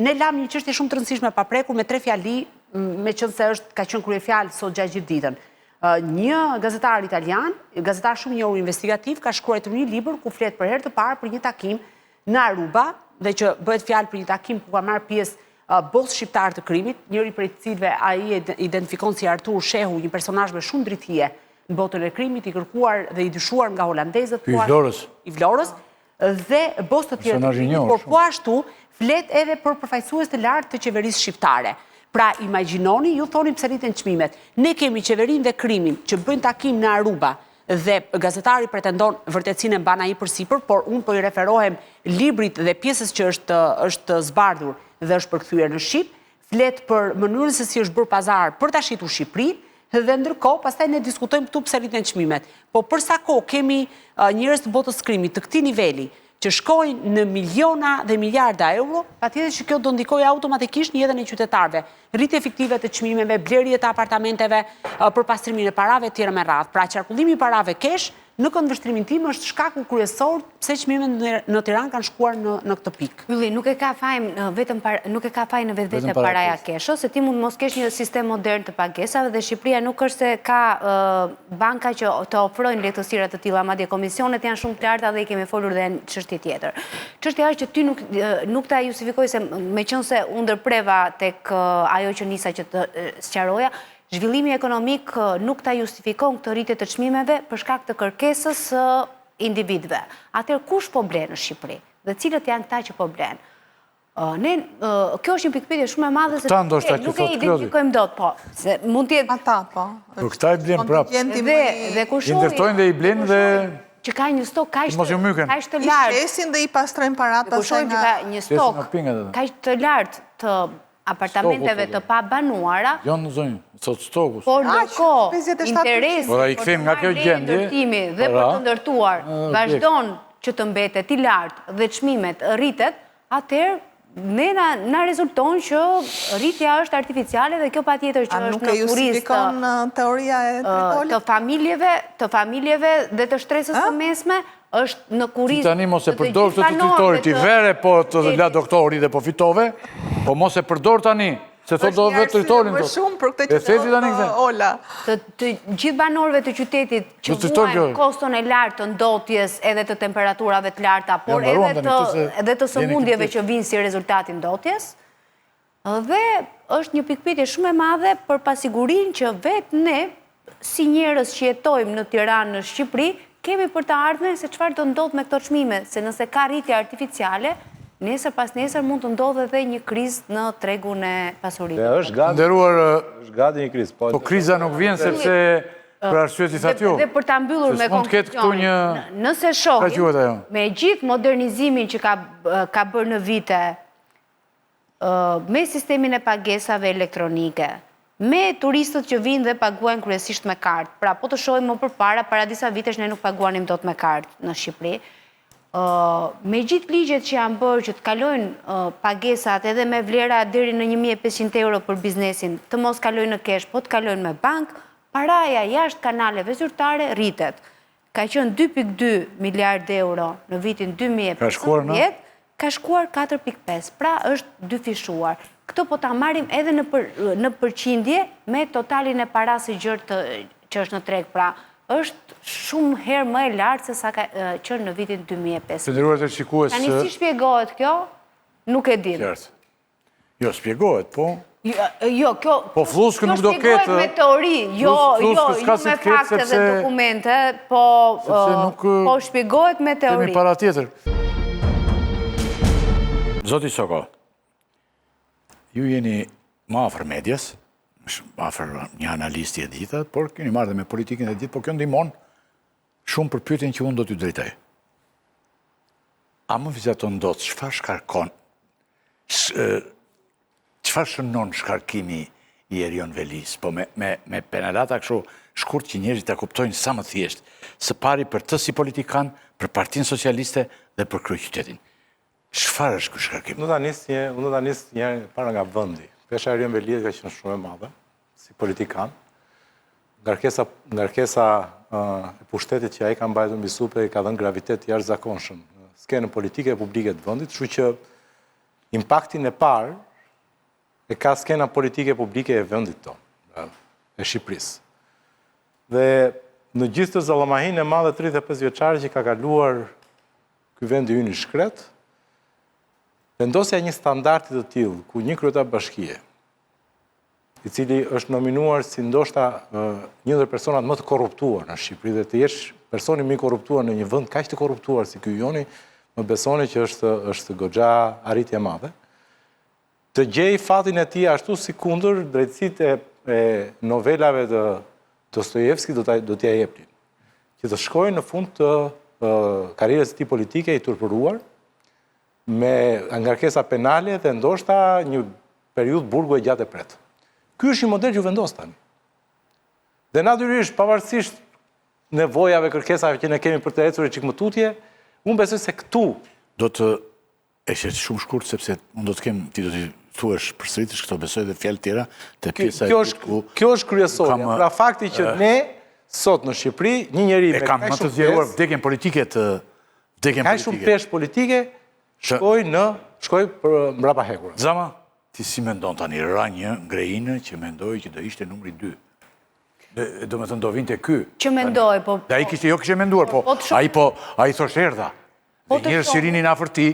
ne lam një çështje shumë të rëndësishme pa prekur me 3 fjali, me qënë se ka qenë kryefjalë sot gjatë gjithë ditën. Një gazetar italian, gazetar shumë njohur investigativ, ka shkruar një libër ku flet për herë të parë për një takim në Aruba, dhe që bëhet fjalë për një takim ku ka marrë pjesë botë shqiptar të krimit, njëri prej të cilëve ai identifikon si Artur Shehu, një personazh me shumë drithie në botën e krimit, i kërkuar dhe i dyshuar nga holandezët, i Vlorës, dhe botë të tjerë, por po ashtu flet edhe për përfaqësues të lartë të qeverisë shqiptare. Pra, imagjinoni, ju thoni pse rriten çmimet. Ne kemi qeverinë dhe krimin që bëjnë takim në Aruba dhe gazetari pretendon vërtetësinë e mban ai përsipër, por unë po i referohem librit dhe pjesës që është zbardhur dhe është përkthyer në shqip, flet për mënyrën se si është bërë pazar për ta shitur Shqipërinë, dhe ndërkohë pastaj ne diskutojmë këtu pse rriten çmimet. Po për sa kohë kemi njerëz të botës krimit të këtij niveli që shkojnë në miliona dhe miliarda euro, patjetër që kjo do ndikojë automatikisht në jetën e qytetarëve. Rritje fiktive të çmimeve, blerje të apartamenteve për pastrimin e parave etj. Me radhë. Pra, qarkullimi i parave kesh në këndvështrimin tim është shkaku kryesor pse çmimet në Tiranë kanë shkuar në këtë pikë. Ylli, nuk e ka fajin në vetvete paraja kesh, se ti mund mos kesh një sistem modern të pagesave dhe Shqipëria nuk është se ka banka që të ofrojnë lehtësira të tilla, madje komisionet janë shumë të larta dhe i kemi folur dhe në çështje tjetër. Çështja është që ti nuk ta justifikoj se meqense u ndërpreva tek ajo që nisa që të sqaroja, zhvillimi ekonomik nuk ta justifikon këtë rritje të çmimeve për shkak të kërkesës së individëve. Atëherë kush po blen në Shqipëri dhe cilët janë këta që po blen? Kjo është një pikpyetje shumë e madhe se nuk e identifikojmë dot, po. Se mund të jetë ata, po. Po këta i blen prapë. Dhe kur shohim Ndërtojnë dhe i blen dhe që ka një stok kaq të I lartë. shesin dhe i pastrojnë paratë. Kur shohim që ka një stok kaq të lartë të apartamenteve të pa banuara. Jo në zonjë, sot stokus. Por në kohë, interesi për të marrë ndërtimi dhe për të ndërtuar vazhdon që të mbetet i lartë dhe çmimet rritet, atëherë ne na rezulton që rritja është artificiale dhe kjo patjetër që është në justifikon teoria e tritolit të familjeve dhe të shtresës së mesme, është në kurizë. Ti tani mos e përdor këtë të tritorit, ti vere po të la doktori dhe po fitove, po mos e përdor tani, se thot do vetë tritorin. Është një arsye më shumë për këtë qytet, Ola. Të gjithë banorëve të qytetit që vuajnë koston e lartë të ndotjes edhe të temperaturave të larta, por edhe të sëmundjeve që vinë si rezultati ndotjes, dhe është një pikpyetje shumë e madhe për pasigurinë që vetë ne, si njerëz që jetojmë në Tiranë, në Shqipëri, kemi për të ardhmen se çfarë do ndodh me këto çmime, se nëse ka rritje artificiale, nesër pas nesër mund të ndodhë edhe një krizë në tregun e pasurisë. Është gati një krizë. Po kriza nuk vjen sepse për arsye si thatë ju. Dhe për ta mbyllur me konkluzion, nëse shohim me gjithë modernizimin që ka bërë në vite, me sistemin e pagesave elektronike, me turistët që vinë dhe paguajnë kryesisht me kartë. Pra, po të shohim më përpara, para disa vitesh ne nuk paguanim dot me kartë në Shqipëri. Me gjithë ligjet që janë bërë që të kalojnë pagesat edhe me vlera deri në 1.500 euro për biznesin, të mos kalojnë në kesh, po të kalojnë me bank, paraja jashtë kanaleve zyrtare rritet. Ka qenë 2.2 miliard euro në vitin 2015, ka shkuar 4.5, pra është dyfishuar. Këto po ta marrim edhe në përqindje me totalin e parasë gjërë që është në treg, pra është shumë herë më e lartë se sa ka qenë në vitin 2005. Tani si shpjegohet kjo? Nuk e dim. Jo, shpjegohet, po. Jo, kjo shpjegohet me teori, jo me fakte dhe dokumente, po shpjegohet me teori. Kemi para tjetër. Zoti Soko, ju jeni ma afër medjes, ma afër një analisti e dita, por keni marrë dhe me politikin e ditë, por kjo ndihmon shumë për pyetjen që unë do t'ju drejtoj. A më vizaton do të çfarë shkarkon, çfarë shënon shkarkimi i Erion Velis, po me penalata kështu shkurt që njerëzit ta kuptojnë sa më thjesht, së pari për të si politikan, për Partinë Socialiste dhe për kryeqytetin. Çfarë është ky shkarkim? Unë do ta nis një para nga vendi. Pesha Erion Velis ka qenë shumë e madhe si politikan. Ngarkesa e pushtetit që ai ka mbajtur mbi supe i ka dhënë gravitet jashtëzakonshëm skenën politike e publike të vendit, kështu që impaktin e parë e ka skena politike publike e vendit tonë, e Shqipërisë. Dhe në gjithë të zallamahin e madhe 35 vjeçare që ka kaluar ky vendi ynë i shkret, vendosja një standardi të tillë ku një kryetar bashkie, i cili është nominuar si ndoshta një ndër personat më të korruptuar në Shqipëri dhe të jesh personi më i korruptuar në një vend kaq të korruptuar si ky joni, më besoni që është goxha arritje e madhe. Të gjej fatin e tij ashtu si kundër drejtësitë e novelave të Dostojevski do t'ja jepnin. Që të shkojnë në fund të karrierës së tij politike i turpëruar me ngarkesa penale dhe ndoshta një periudhë burgu e gjatë e pret. Ky është një model që vendos tani. Dhe natyrisht, pavarësisht nevojave, kërkesave që ne kemi për të ecur e çik më tutje, unë besoj se këtu do të është shumë shkurt sepse unë do të kem ti do të thuash përsëritësh këto besoj dhe fjalë tjera te pjesa kjo është kryesore. Pra fakti që ne sot në Shqipëri një njeri me kaq më të zgjeruar vdekjen politike kaq shumë peshë politike shkoi për mbrapa hekur. Zama, ti si mendon tani ra një ngrejinë që mendoi që do ishte numri 2. Do me thënë do vinte ky. Që mendoj, po... Dhe ai kishte menduar, po ai thosh erdha. Dhe njerëz që rinin afër ti,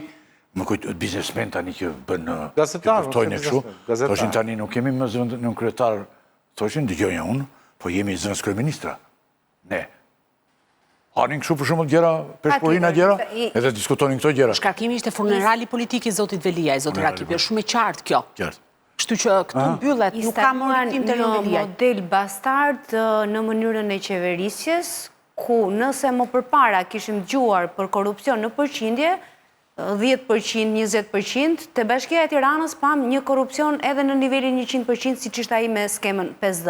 më kujt biznesmen tani që bën gazetarë kështu. Thoshin tani nuk kemi më zëvendës në kryetar. Thoshin dëgjoja unë, po jemi zëvendës kryeministra. Ne. Hanin kështu për shembull gjëra, peshpurina gjëra, edhe diskutonin këto gjëra. Shkarkimi ishte funerali politik i zotit Veliaj, zoti Rakipi, është shumë e qartë kjo. Qartë. Kështu që këtu mbyllet, nuk ka monitorim të Veliaj. Një model bastard në mënyrën e qeverisjes, ku nëse më përpara kishim dëgjuar për korrupsion në përqindje, 10%, 20%, te Bashkia e Tiranës pam një korrupsion edhe në nivelin 100% si që ishte ai me skemën 5D.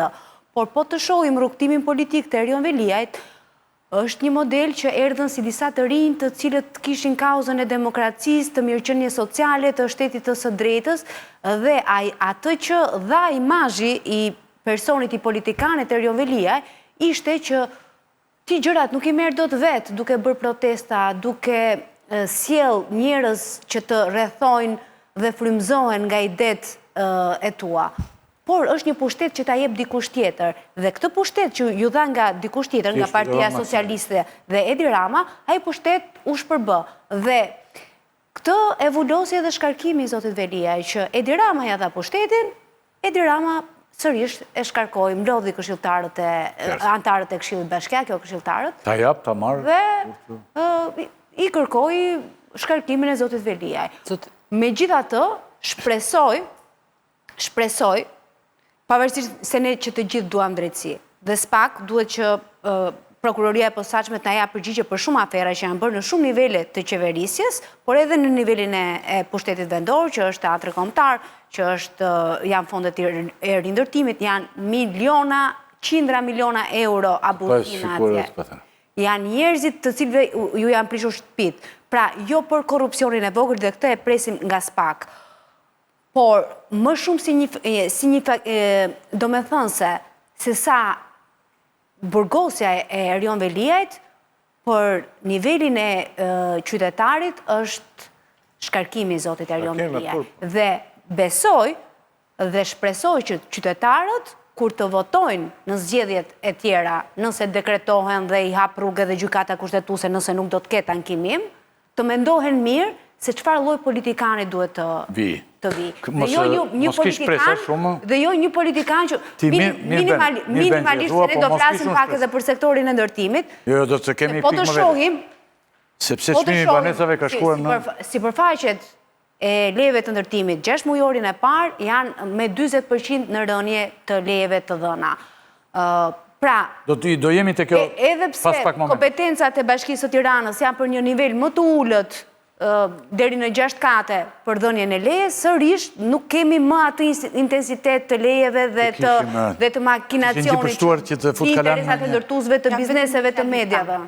Por po të shohim rrugtimin politik të Erion Veliajt, është një model që erdhën si disa të rinj të cilët kishin kauzën e demokracisë, të mirëqenie sociale, të shtetit të së drejtës, dhe atë që dha imazhi i personit i politikanit Erion Veliaj, ishte që ti gjërat nuk i merr dot vetë duke bërë protesta, duke sjell njerëz që të rrethojnë dhe frymëzohen nga idet e tua. Por është një pushtet që ta jep dikush tjetër. Dhe këtë pushtet që ju dha nga dikush tjetër, nga Partia Socialiste dhe Edi Rama, ai pushtet u shpërbë. Dhe këtë e vullosi edhe shkarkimi i zotit Veliaj, që Edi Rama ja dha pushtetin, Edi Rama sërish e shkarkoi, mlodhi këshilltarët antarët e Këshillit Bashkiak, jo këshilltarët. Ta jap, ta marr. Dhe i kërkoi shkarkimin e zotit Veliaj. Megjithatë, shpresoj pavarësisht se ne që të gjithë duam drejtësi. Dhe s'pak duhet që prokuroria e posaçme të na japë përgjigje për shumë afera që janë bërë në shumë nivele të qeverisjes, por edhe në nivelin e pushtetit vendor, që është teatri kombëtar, që janë fondet e rindërtimit, janë miliona, qindra miliona euro abuzime atje. Janë njerëzit të cilëve ju janë prishur shtëpit. Pra, jo për korrupsionin e vogël dhe këtë e presim nga SPAK. Por, më shumë do me thënë se sa burgosja e Erion Veliajt për nivelin e qytetarit është shkarkimi i zotit Erion Veliajt. Dhe besoj dhe shpresoj që qytetarët, kur të votojnë në zgjedhjet e tjera, nëse dekretohen dhe i hap rrugë dhe gjykata kushtetuese nëse nuk do të ketë ankimim, të mendohen mirë se çfarë lloj politikani duhet të vi. Dhe jo një politikan që minimalisht ne do flasim pak edhe për sektorin e ndërtimit. Jo, do të kemi pikë më vetë. Sepse çmimi i banesave ka shkuar në sipërfaqet e lejeve të ndërtimit 6 mujorin e parë janë me 40% në rënje të lejeve të dhëna. Pra, do jemi te kjo edhe pse kompetencat e Bashkisë së Tiranës janë për një nivel më të ulët deri në 6 kate për dhënien e leje, sërish nuk kemi më atë intensitet të lejeve dhe të makinacionit, të interesat e ndërtuesve të bizneseve të mediave.